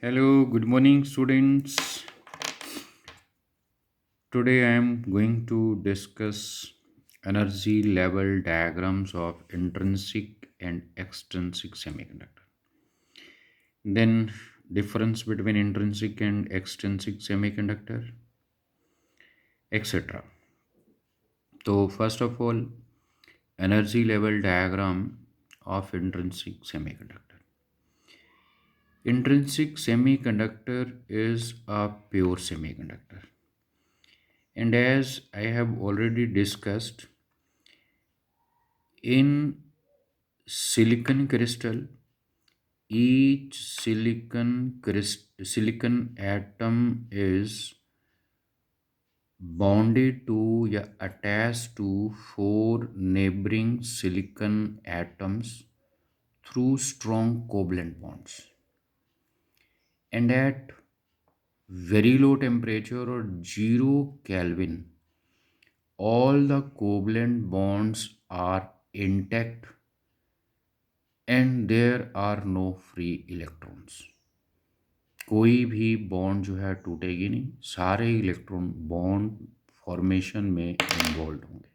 Hello, good morning, students. Today I am going to discuss energy level diagrams of intrinsic and extrinsic semiconductor. Then, difference between intrinsic and extrinsic semiconductor, etc. So, first of all, energy level diagram of intrinsic semiconductor. Intrinsic semiconductor is a pure semiconductor. And as I have already discussed, in silicon crystal, each silicon atom is bonded to या attached to four neighboring silicon atoms through strong covalent bonds. And at very low temperature or 0 Kelvin, all the covalent bonds are intact and there are no free electrons. कोई भी bond जो है टूटेगी नहीं, सारे electron bond formation में involve होंगे.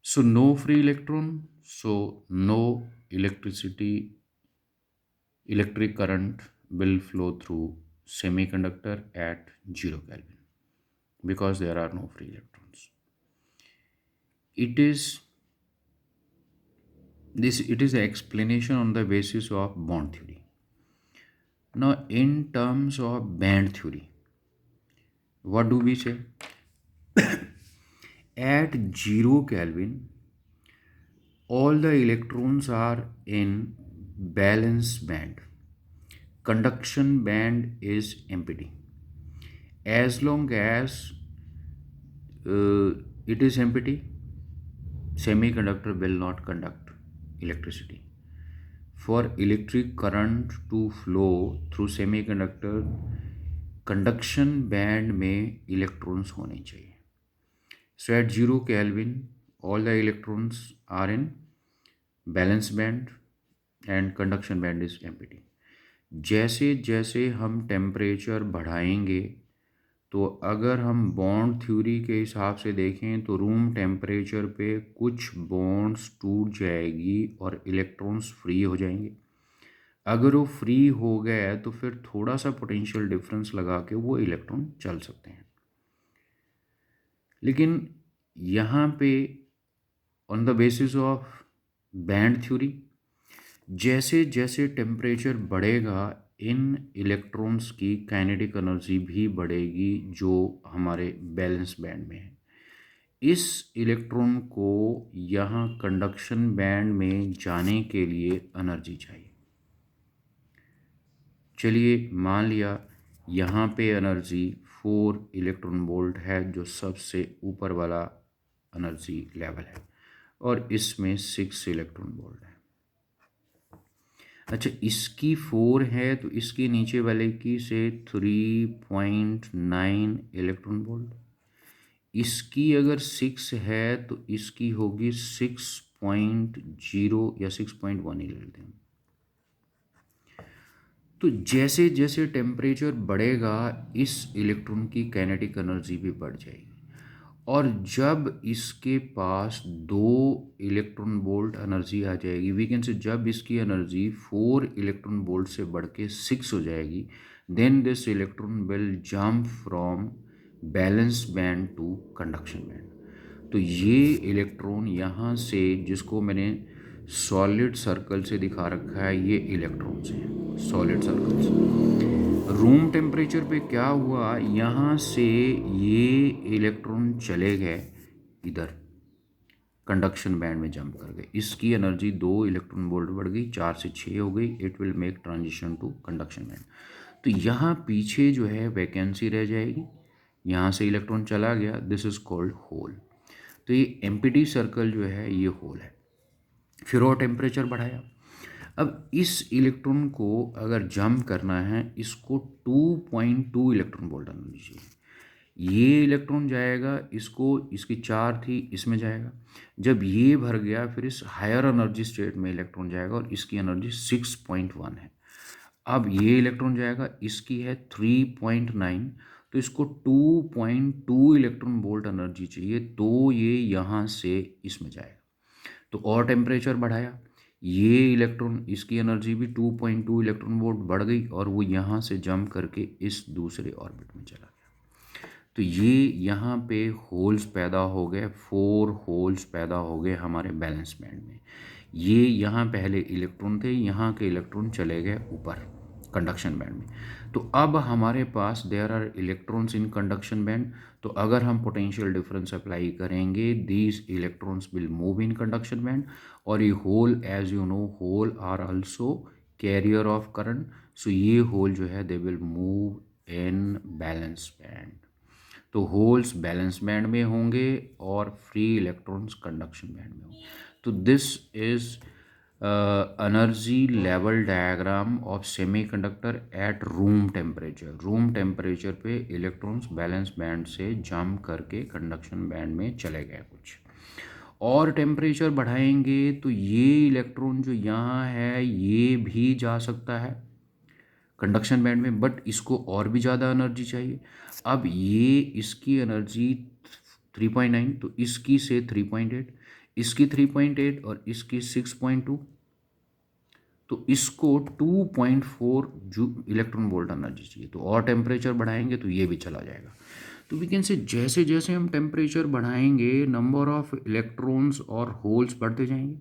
So no free electron, so no electricity, electric current will flow through semiconductor at 0 Kelvin because there are no free electrons. It is the explanation on the basis of bond theory. Now, in terms of band theory, what do we say? At 0 Kelvin, all the electrons are in valence band. Conduction band is empty. As long as it is empty, semiconductor will not conduct electricity. For electric current to flow through semiconductor, conduction band में electrons होने चाहिए. So at 0 Kelvin, all the electrons are in valence band and conduction band is empty. जैसे जैसे हम temperature बढ़ाएंगे, तो अगर हम बॉन्ड थ्योरी के हिसाब से देखें तो रूम टेम्परेचर पे कुछ बॉन्ड्स टूट जाएगी और इलेक्ट्रॉन्स फ्री हो जाएंगे. अगर वो फ्री हो गया तो फिर थोड़ा सा पोटेंशियल डिफरेंस लगा के वो इलेक्ट्रॉन चल सकते हैं. लेकिन यहाँ पे on the basis of band theory, जैसे जैसे टेम्परेचर बढ़ेगा इन इलेक्ट्रॉन्स की काइनेटिक एनर्जी भी बढ़ेगी जो हमारे बैलेंस बैंड में है. इस इलेक्ट्रॉन को यहाँ कंडक्शन बैंड में जाने के लिए एनर्जी चाहिए. चलिए मान लिया यहाँ पे एनर्जी 4 इलेक्ट्रॉन वोल्ट है जो सबसे ऊपर वाला एनर्जी लेवल है और इसमें 6 इलेक्ट्रॉन वोल्ट है. अच्छा, इसकी 4 है तो इसके नीचे वाले की से 3.9 इलेक्ट्रॉन वोल्ट. इसकी अगर 6 है तो इसकी होगी 6.0 या 6.1 ही ले लेते हैं. तो जैसे जैसे टेम्परेचर बढ़ेगा इस इलेक्ट्रॉन की काइनेटिक एनर्जी भी बढ़ जाएगी. और जब इसके पास 2 इलेक्ट्रॉन वोल्ट एनर्जी आ जाएगी, वी कैन से जब इसकी एनर्जी 4 इलेक्ट्रॉन वोल्ट से बढ़ के 6 हो जाएगी, then this electron will jump from valence band to conduction band. तो ये इलेक्ट्रॉन यहाँ से, जिसको मैंने सॉलिड सर्कल से दिखा रखा है, ये इलेक्ट्रॉन्स हैं सॉलिड सर्कल्स. रूम टेम्परेचर पे क्या हुआ, यहाँ से ये इलेक्ट्रॉन चले गए इधर कंडक्शन बैंड में जंप कर गए. इसकी एनर्जी 2 इलेक्ट्रॉन वोल्ट बढ़ गई, 4 से 6 हो गई. It will make transition to conduction band. तो यहाँ पीछे जो है वैकेंसी रह जाएगी, यहाँ से इलेक्ट्रॉन चला गया, दिस इज कॉल्ड होल. तो ये एम्प्टी सर्कल जो है ये होल है. फिर और टेम्परेचर बढ़ाया. अब इस इलेक्ट्रॉन को अगर जंप करना है, इसको 2.2 इलेक्ट्रॉन वोल्ट एनर्जी चाहिए. ये इलेक्ट्रॉन जाएगा, इसको, इसकी 4 थी, इसमें जाएगा. जब ये भर गया फिर इस हायर एनर्जी स्टेट में इलेक्ट्रॉन जाएगा और इसकी एनर्जी 6.1 है. अब ये इलेक्ट्रॉन जाएगा, इसकी है 3.9, तो इसको 2.2 इलेक्ट्रॉन वोल्ट एनर्जी चाहिए, तो ये यहाँ से इसमें जाएगा। तो और टेम्परेचर बढ़ाया, ये इलेक्ट्रॉन, इसकी एनर्जी भी 2.2 इलेक्ट्रॉन वोल्ट बढ़ गई और वो यहाँ से जंप करके इस दूसरे ऑर्बिट में चला गया। तो ये यहाँ पे होल्स पैदा हो गए, 4 होल्स पैदा हो गए हमारे बैलेंस बैंड में। ये यहाँ पहले इलेक्ट्रॉन थे, यहाँ के इलेक्ट्रॉन चले गए ऊपर कंडक्शन बैंड में। तो अब हमारे पास there are electrons in conduction band, तो अगर हम पोटेंशियल डिफरेंस अप्लाई करेंगे, these electrons will move in conduction band. और ये hole, as you know, hole are also carrier of current, so ये होल जो है they will move in valence band. तो होल्स बैलेंस बैंड में होंगे और फ्री इलेक्ट्रॉन्स कंडक्शन बैंड में होंगे। तो this is energy level diagram of semiconductor at room temperature. Room temperature पे इलेक्ट्रॉन्स बैलेंस बैंड से जंप करके कंडक्शन बैंड में चले गए कुछ, और टेम्परेचर बढ़ाएंगे तो ये इलेक्ट्रॉन जो यहाँ है ये भी जा सकता है कंडक्शन बैंड में, बट इसको और भी ज़्यादा एनर्जी चाहिए। अब ये इसकी एनर्जी 3.9, तो इसकी से 3.8, इसकी 3.8 और इसकी 6.2, तो इसको 2.4 जो इलेक्ट्रॉन वोल्ट एनर्जी चाहिए। तो और टेम्परेचर बढ़ाएंगे तो ये भी चला जाएगा। तो वी कैन से जैसे जैसे हम टेम्परेचर बढ़ाएंगे नंबर ऑफ इलेक्ट्रॉन्स और होल्स बढ़ते जाएंगे।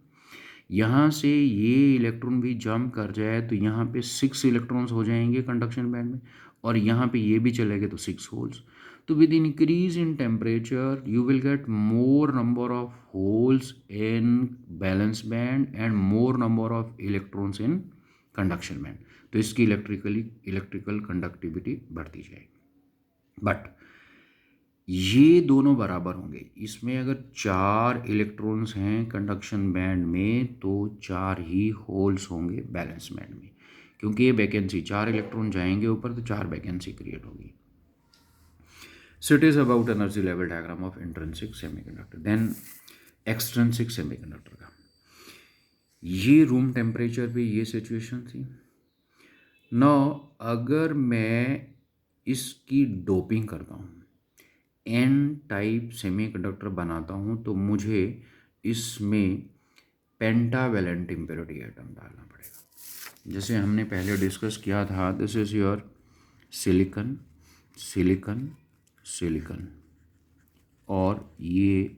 यहाँ से ये इलेक्ट्रॉन भी जंप कर जाए तो यहाँ पे 6 इलेक्ट्रॉन्स हो जाएंगे कंडक्शन बैंड में, और यहाँ पे ये भी चलेंगे तो 6 होल्स। तो with increase in temperature you will get more number of holes in valence band and more number of electrons in conduction band. तो इसकी इलेक्ट्रिकल कंडक्टिविटी बढ़ती जाएगी। बट ये दोनों बराबर होंगे। इसमें अगर 4 इलेक्ट्रॉन्स हैं कंडक्शन बैंड में तो 4 ही होल्स होंगे बैलेंस बैंड में, क्योंकि ये वैकेंसी, 4 इलेक्ट्रॉन जाएंगे ऊपर तो 4 वैकेंसी क्रिएट होगी। So it is about energy level diagram of intrinsic semiconductor. Then extrinsic semiconductor का, ये रूम टेम्परेचर पे ये सिचुएशन थी। नौ अगर मैं इसकी डोपिंग करता हूँ, एन टाइप सेमीकंडक्टर बनाता हूँ, तो मुझे इसमें पेंटावेलेंट इम्प्योरिटी एटम डालना पड़ेगा। जैसे हमने पहले डिस्कस किया था, this is your silicon silicon silicon, और ये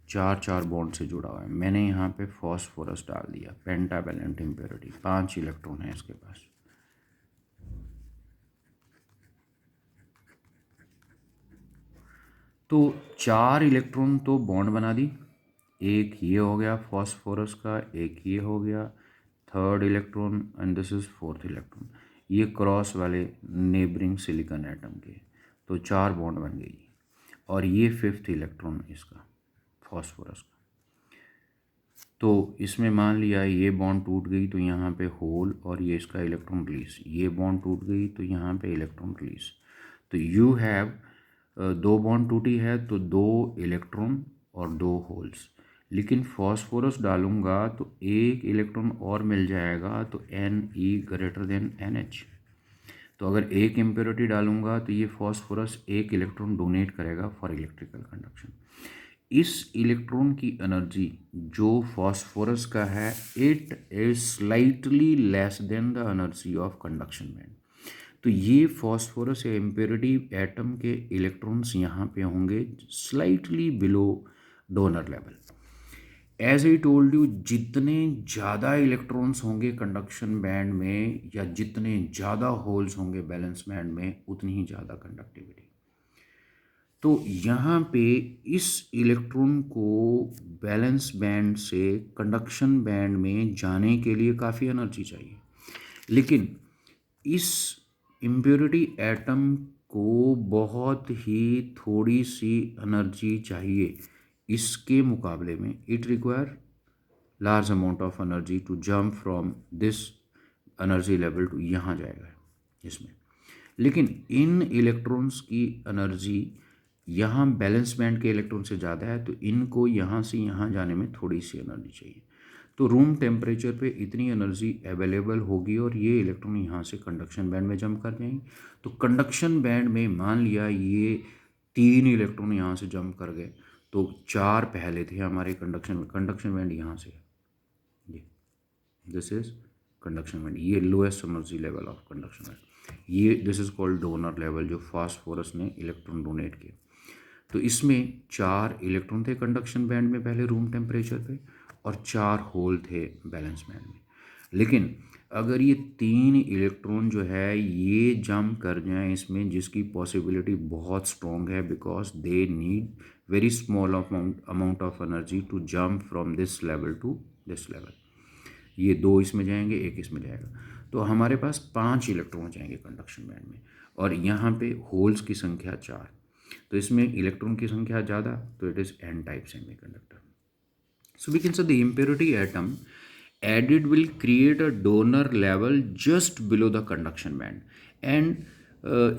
4 बॉन्ड से जुड़ा हुआ है। मैंने यहाँ पे फॉस्फोरस डाल दिया, पेंटावेलेंट इम्प्योरिटी, 5 इलेक्ट्रॉन है इसके पास। तो 4 इलेक्ट्रॉन तो बॉन्ड बना दी, एक ये हो गया फॉस्फोरस का, एक ये हो गया third electron, and this is fourth electron, ये क्रॉस वाले नेबरिंग सिलिकॉन एटम के, तो 4 बॉन्ड बन गई। और ये 5th इलेक्ट्रॉन इसका फॉस्फोरस का। तो इसमें मान लिया ये बॉन्ड टूट गई तो यहाँ पे होल, और ये इसका इलेक्ट्रॉन रिलीज, ये बॉन्ड टूट गई तो यहाँ पे इलेक्ट्रॉन रिलीज। तो यू हैव 2 बॉन्ड टूटी है तो 2 इलेक्ट्रॉन और 2 होल्स। लेकिन फॉस्फोरस डालूंगा तो 1 इलेक्ट्रॉन और मिल जाएगा, तो Ne greater than NH। तो अगर एक इम्प्योरिटी डालूंगा तो ये फॉस्फोरस 1 इलेक्ट्रॉन डोनेट करेगा फॉर इलेक्ट्रिकल कंडक्शन। इस इलेक्ट्रॉन की एनर्जी जो फॉस्फोरस का है, it is slightly less than the energy of conduction band. तो ये फॉस्फोरस या इम्प्योरिटी एटम के इलेक्ट्रॉन्स यहाँ पे होंगे slightly below donor level. As I told you, जितने ज़्यादा इलेक्ट्रॉन्स होंगे कंडक्शन बैंड में या जितने ज़्यादा होल्स होंगे बैलेंस बैंड में, उतनी ही ज़्यादा कंडक्टिविटी। तो यहाँ पे इस इलेक्ट्रॉन को बैलेंस बैंड से कंडक्शन बैंड में जाने के लिए काफ़ी एनर्जी चाहिए, लेकिन इस इम्प्योरिटी एटम को बहुत ही थोड़ी सी एनर्जी चाहिए। इसके मुकाबले में it require large amount of energy to jump from this energy level to यहाँ जाएगा इसमें। लेकिन इन इलेक्ट्रॉन्स की एनर्जी यहाँ बैलेंस बैंड के इलेक्ट्रॉन से ज़्यादा है, तो इनको यहाँ से यहाँ जाने में थोड़ी सी एनर्जी चाहिए। तो रूम टेम्परेचर पे इतनी एनर्जी अवेलेबल होगी और ये इलेक्ट्रॉन यहाँ से कंडक्शन बैंड में जंप कर जाएंगे। तो कंडक्शन बैंड में मान लिया ये 3 इलेक्ट्रॉन यहाँ से जंप कर गए, तो 4 पहले थे हमारे कंडक्शन बैंड यहाँ से, ये दिस इज कंडक्शन बैंड, ये lowest energy level of conduction band, ये this is called donor level, जो फास्फोरस ने इलेक्ट्रॉन डोनेट किए। तो इसमें 4 इलेक्ट्रॉन थे कंडक्शन बैंड में पहले रूम टेम्परेचर पे, और 4 होल थे बैलेंस बैंड में। लेकिन अगर ये 3 इलेक्ट्रॉन जो है ये जंप कर जाएं इसमें, जिसकी पॉसिबिलिटी बहुत स्ट्रॉन्ग है, because they need very small amount of energy to jump from this level to this level. ये 2 इसमें जाएंगे, 1 इसमें जाएगा, तो हमारे पास 5 इलेक्ट्रॉन हो जाएंगे कंडक्शन बैंड में, और यहाँ पे होल्स की संख्या 4। तो इसमें इलेक्ट्रॉन की संख्या ज़्यादा, तो it is N type semiconductor. So we can say the impurity atom added will create a donor level just below the conduction band, and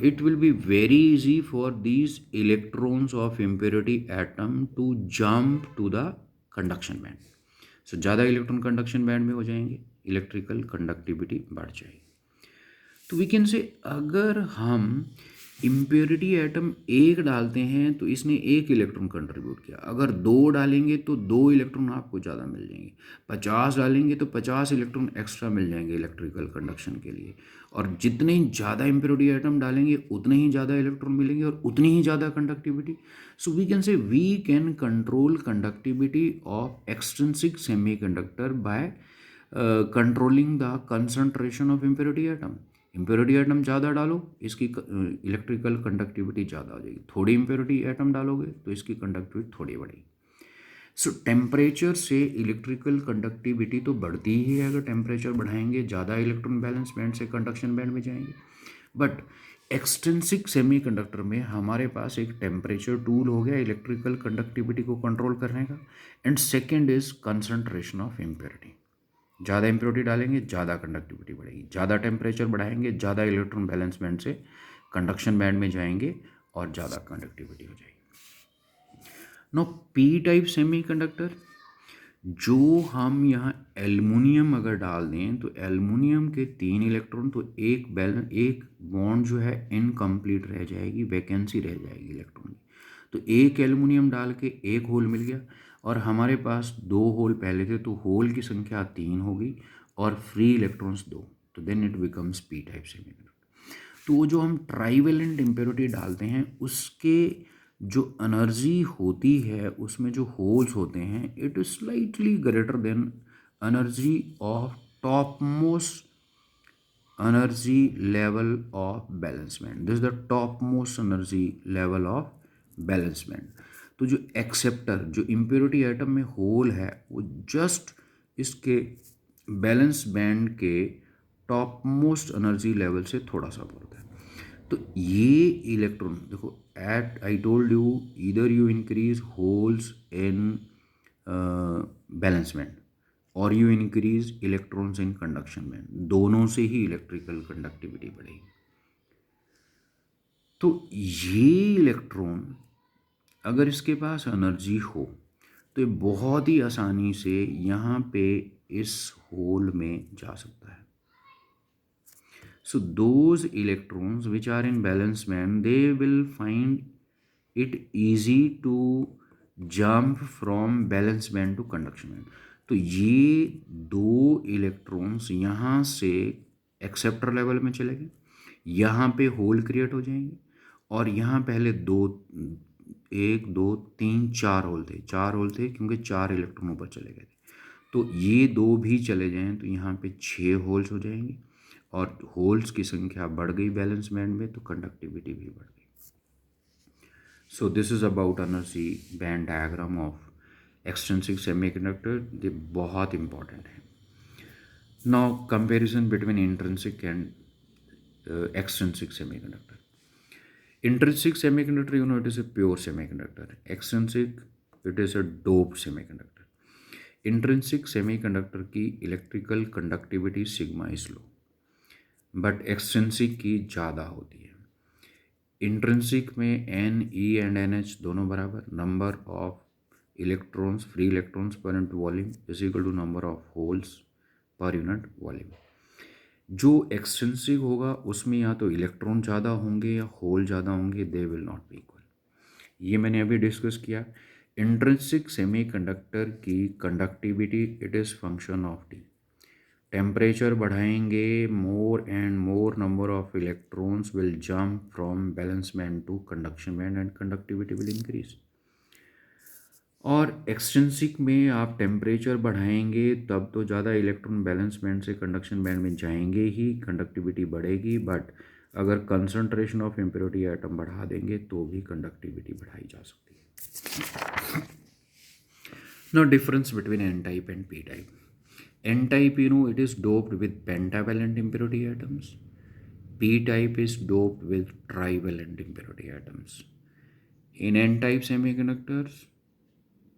it will be very easy for these electrons of impurity atom to jump to the conduction band. So ज़्यादा electron conduction band में हो जाएंगे, electrical conductivity बढ़ जाएगी। तो we can से अगर हम इम्प्योरिटी एटम 1 डालते हैं तो इसने 1 इलेक्ट्रॉन कंट्रीब्यूट किया, अगर 2 डालेंगे तो 2 इलेक्ट्रॉन आपको ज़्यादा मिल जाएंगे, 50 डालेंगे तो 50 इलेक्ट्रॉन एक्स्ट्रा मिल जाएंगे इलेक्ट्रिकल कंडक्शन के लिए, और जितने ही ज़्यादा इम्प्योरिटी एटम डालेंगे उतने ही ज़्यादा इलेक्ट्रॉन मिलेंगे और उतनी ही ज़्यादा conductivity. So we can say we can control conductivity of extrinsic semiconductor by controlling the concentration of impurity atom. Impurity atom ज़्यादा डालो, इसकी इलेक्ट्रिकल कंडक्टिविटी ज़्यादा हो जाएगी, थोड़ी इम्प्योरिटी एटम डालोगे तो इसकी कंडक्टिविटी थोड़ी बढ़ेगी। सो टेम्परेचर से इलेक्ट्रिकल कंडक्टिविटी तो बढ़ती ही है, अगर टेम्परेचर बढ़ाएंगे ज़्यादा इलेक्ट्रॉन बैलेंस बैंड से कंडक्शन बैंड में जाएंगे। बट एक्सट्रिंसिक सेमीकंडक्टर में हमारे पास एक टेम्परेचर टूल हो गया इलेक्ट्रिकल कंडक्टिविटी को कंट्रोल करने का, and second is concentration of impurity. ज़्यादा इम्प्योरिटी डालेंगे ज़्यादा कंडक्टिविटी बढ़ेगी, ज़्यादा टेम्परेचर बढ़ाएंगे ज़्यादा इलेक्ट्रॉन बैलेंस बैंड से कंडक्शन बैंड में जाएंगे और ज़्यादा कंडक्टिविटी हो जाएगी। नो पी टाइप सेमीकंडक्टर, जो हम यहाँ एल्युमिनियम अगर डाल दें तो एल्युमिनियम के 3 इलेक्ट्रॉन, तो एक बॉन्ड जो है इनकम्प्लीट रह जाएगी, वैकेंसी रह जाएगी इलेक्ट्रॉन की। तो एक एल्युमिनियम डाल के 1 होल मिल गया, और हमारे पास 2 होल पहले थे, तो होल की संख्या 3 होगी और फ्री इलेक्ट्रॉन्स 2, तो then it becomes P type semiconductor. तो वो जो हम ट्राइवेलेंट इम्प्योरिटी डालते हैं उसके जो एनर्जी होती है उसमें जो होल्स होते हैं, it is slightly greater than energy of top most energy level of balance band. This is the top most energy level of balance band. तो जो एक्सेप्टर, जो इम्प्योरिटी एटम में होल है, वो जस्ट इसके बैलेंस बैंड के top most energy level से थोड़ा सा बढ़ता है। तो ये इलेक्ट्रॉन देखो, at I told you either you increase holes in valence band और you increase electrons in conduction band, दोनों से ही इलेक्ट्रिकल कंडक्टिविटी बढ़ेगी। तो ये इलेक्ट्रॉन अगर इसके पास एनर्जी हो तो ये बहुत ही आसानी से यहाँ पे इस होल में जा सकता है। So those electrons which are in valence band, they will find it easy to jump from valence band to conduction band. तो ये 2 इलेक्ट्रॉन्स यहाँ से एक्सेप्टर लेवल में चले गए, यहाँ पे होल क्रिएट हो जाएंगे, और यहाँ पहले 1 2 3 4 होल थे, 4 होल थे क्योंकि 4 इलेक्ट्रॉन ऊपर चले गए थे। तो ये 2 भी चले जाएं तो यहाँ पे 6 होल्स हो जाएंगे, और होल्स की संख्या बढ़ गई बैलेंस बैंड में, तो कंडक्टिविटी भी बढ़ गई। So this is about energy band diagram of extrinsic semiconductor, ये बहुत इंपॉर्टेंट है। Now comparison between intrinsic and extrinsic semiconductor. Intrinsic semiconductor, you know, it is a pure semiconductor. Extrinsic, it is a doped semiconductor. Intrinsic semiconductor की electrical conductivity sigma is low, but extrinsic की ज़्यादा होती है। Intrinsic में N E and N H दोनों बराबर, number of electrons, free electrons per unit volume is equal to number of holes per unit volume. जो extrinsic होगा उसमें या तो इलेक्ट्रॉन ज़्यादा होंगे या होल ज़्यादा होंगे, they will not be equal. ये मैंने अभी डिस्कस किया। इंट्रिंसिक सेमीकंडक्टर की conductivity it is function of T. Temperature बढ़ाएंगे, more and more number of electrons will jump from valence band to conduction band and conductivity will increase. और extrinsic में आप temperature बढ़ाएंगे तब तो ज़्यादा इलेक्ट्रॉन बैलेंस बैंड से कंडक्शन बैंड में जाएंगे ही, कंडक्टिविटी बढ़ेगी, बट अगर कंसंट्रेशन ऑफ इम्प्योरिटी एटम बढ़ा देंगे तो भी कंडक्टिविटी बढ़ाई जा सकती है। Now difference between n type and p type. N type, it is doped with pentavalent impurity atoms. P type is doped with trivalent impurity atoms. In n type semiconductors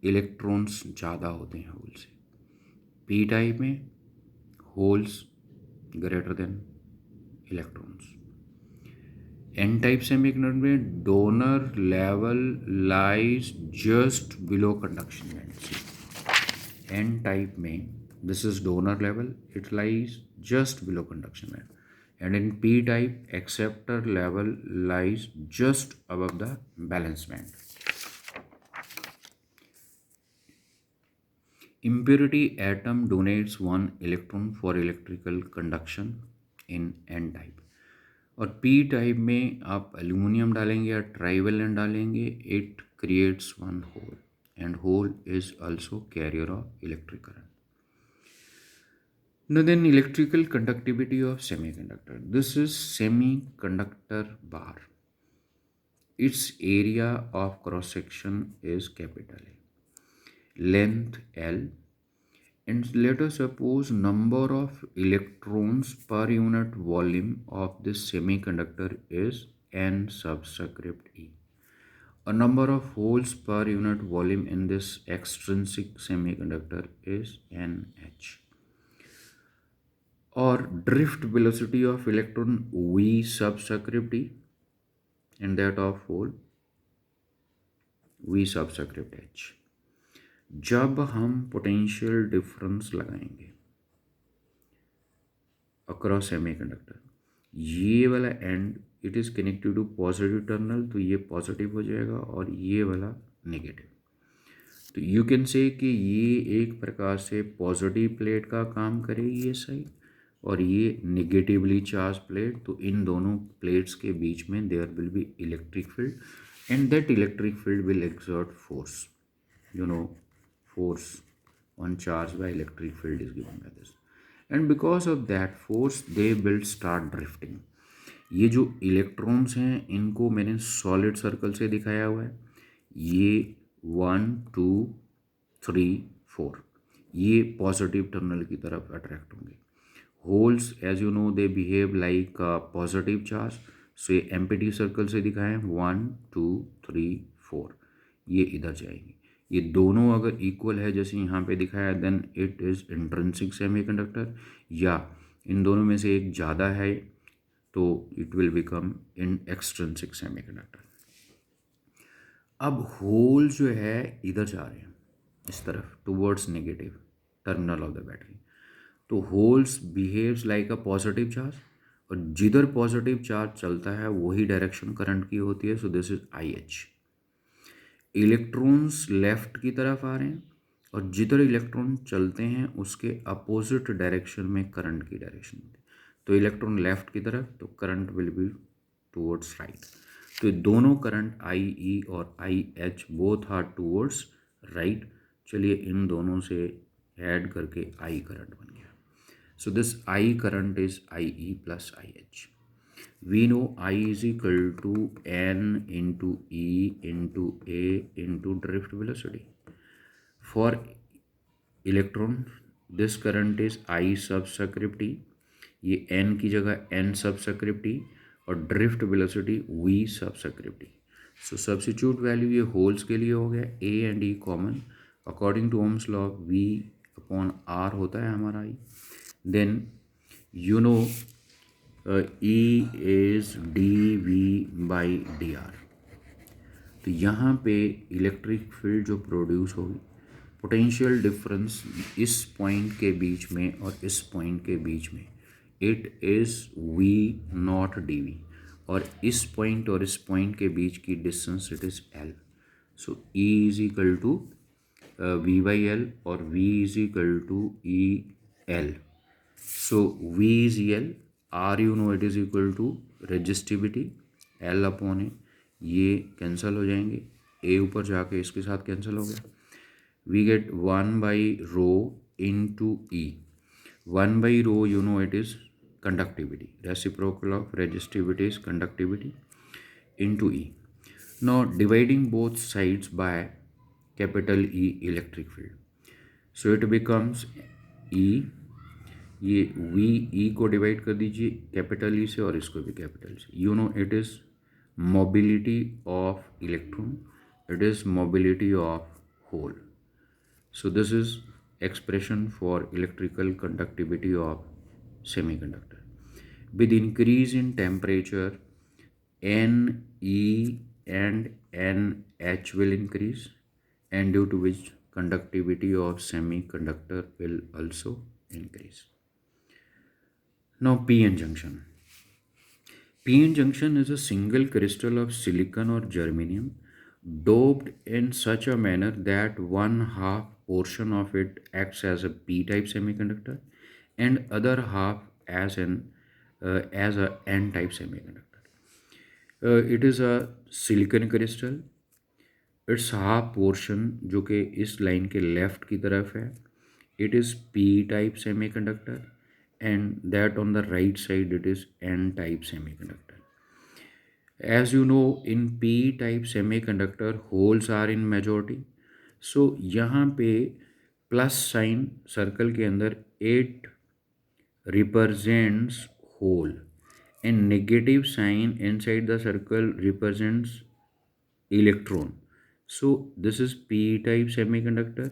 electrons ज़्यादा होते हैं hole से। p type में holes greater than electrons. n type semiconductor में donor level lies just below conduction band. n type में this is donor level, it lies just below conduction band, and in p type acceptor level lies just above the valence band. Impurity atom donates one electron for electrical conduction in n type. और p type में आप aluminium डालेंगे या trivalent डालेंगे, it creates one hole and hole is also carrier of electric current. Now then, electrical conductivity of semiconductor. This is semiconductor bar. Its area of cross section is capital A, length L, and let us suppose number of electrons per unit volume of this semiconductor is n subscript E. A number of holes per unit volume in this extrinsic semiconductor is nh. Or drift velocity of electron v subscript E and that of hole v subscript h. जब हम potential difference लगाएंगे across semiconductor, ये वाला end it is connected to positive terminal, तो ये positive हो जाएगा और ये वाला नेगेटिव। तो यू कैन से कि ये एक प्रकार से पॉजिटिव प्लेट का काम करेगी ये साइड, और ये नेगेटिवली चार्ज प्लेट। तो इन दोनों प्लेट्स के बीच में there will be electric field and that electric field will exert force, force on charge by electric field is given by this, and because of that force they will start drifting. ये जो electrons हैं इनको मैंने solid circle से दिखाया हुआ है, ये 1 2 3 4 ये पॉजिटिव टर्मिनल की तरफ अट्रैक्ट होंगे। Holes as you know they behave like positive charge, so ये एम्प्टी सर्कल से दिखाएं 1 2 3 4 ये इधर जाएंगे। ये दोनों अगर इक्वल है जैसे यहाँ पे दिखाया, then it is intrinsic semiconductor, या इन दोनों में से एक ज़्यादा है तो it will become in extrinsic semiconductor. अब होल जो है इधर जा रहे हैं इस तरफ towards negative terminal of the battery, तो holes behaves like a positive charge, और जिधर पॉजिटिव चार्ज चलता है वही डायरेक्शन करंट की होती है, so this is I H. Electrons left की तरफ आ रहे हैं और जिधर इलेक्ट्रॉन चलते हैं उसके अपोजिट डायरेक्शन में करंट की डायरेक्शन होती है, तो इलेक्ट्रॉन लेफ्ट की तरफ तो current will be towards right. तो ये दोनों करंट आई ई और I H both are towards right. चलिए इन दोनों से ऐड करके आई करंट बन गया। So this I current is I E plus I H. We know I is equal to N into E into A into drift velocity. For electron, this current is I subscript E. ये N की जगह N subscript E और drift velocity V subscript E. So substitute value ये holes के लिए हो गया, A and E common. According to Ohm's law, V upon R होता है हमारा I. Then you know E is dV by dr. तो यहाँ पे इलेक्ट्रिक फील्ड जो प्रोड्यूस होगी, पोटेंशियल डिफरेंस इस पॉइंट के बीच में और इस पॉइंट के बीच में, it is V naught D V, और इस पॉइंट और इस पॉइंट के बीच की distance it is L. So E is equal to V by L और V is equal to E L. So V is L, R you know it is equal to resistivity L upon ए, ये cancel हो जाएंगे, ए ऊपर जाके इसके साथ cancel हो गया. We get 1/ρ into E. 1/ρ you know it is conductivity, reciprocal of resistivity is conductivity, into E. Now dividing both sides by capital E electric field, so it becomes E, ये V E को divide कर दीजिए capital E से और इसको भी capital से. You know it is mobility of electron, it is mobility of hole. So this is expression for electrical conductivity of semiconductor. With increase in temperature, Ne and Nh will increase, and due to which conductivity of semiconductor will also increase. Now p-n junction. p-n junction is a single crystal of silicon or germanium doped in such a manner that one half portion of it acts as a p-type semiconductor and other half as a n-type semiconductor. It is a silicon crystal. It's half portion जो कि इस line के left की तरफ है, it is P type semiconductor, and that on the right side it is N type semiconductor. As you know, in P type semiconductor holes are in majority. So यहाँ पे plus sign circle के अंदर it represents hole and negative sign inside the circle represents electron. So this is P type semiconductor.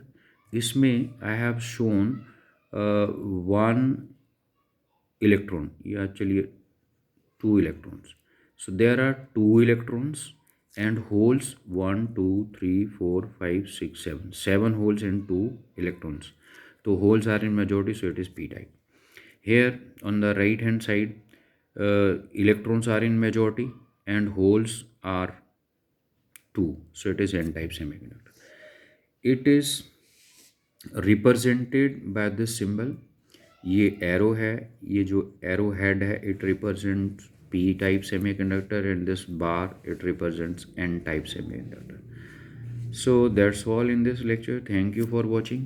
इसमें I have shown one electron, या चलिए two electrons. So there are two electrons and holes 1 2 3 4 5 6 7, 7 holes and 2 electrons. So holes are in majority, so it is p type. Here on the right hand side, electrons are in majority and holes are 2, so it is n type semiconductor. It is represented by this symbol. ये arrow है, ये जो arrow head है it represents P type semiconductor, and this bar it represents N type semiconductor. So that's all in this lecture. Thank you for watching.